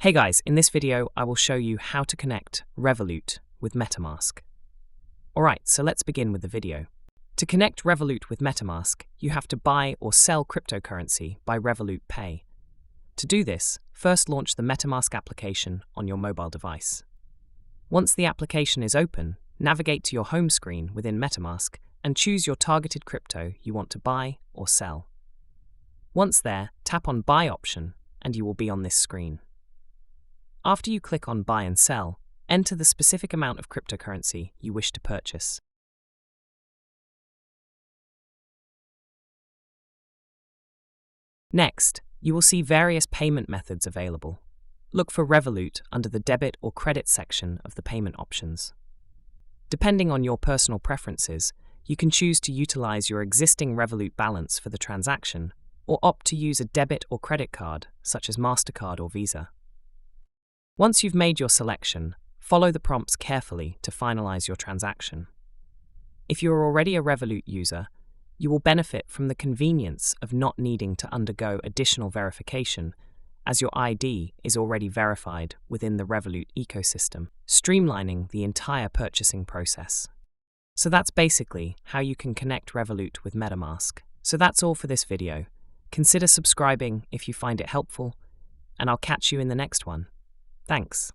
Hey guys, in this video I will show you how to connect Revolut with MetaMask. Alright, so let's begin with the video. To connect Revolut with MetaMask, you have to buy or sell cryptocurrency by Revolut Pay. To do this, first launch the MetaMask application on your mobile device. Once the application is open, navigate to your home screen within MetaMask and choose your targeted crypto you want to buy or sell. Once there, tap on Buy option and you will be on this screen. After you click on Buy and Sell, enter the specific amount of cryptocurrency you wish to purchase. Next, you will see various payment methods available. Look for Revolut under the debit or credit section of the payment options. Depending on your personal preferences, you can choose to utilize your existing Revolut balance for the transaction or opt to use a debit or credit card such as MasterCard or Visa. Once you've made your selection, follow the prompts carefully to finalize your transaction. If you are already a Revolut user, you will benefit from the convenience of not needing to undergo additional verification, as your ID is already verified within the Revolut ecosystem, streamlining the entire purchasing process. So that's basically how you can connect Revolut with MetaMask. So that's all for this video. Consider subscribing if you find it helpful, and I'll catch you in the next one. Thanks.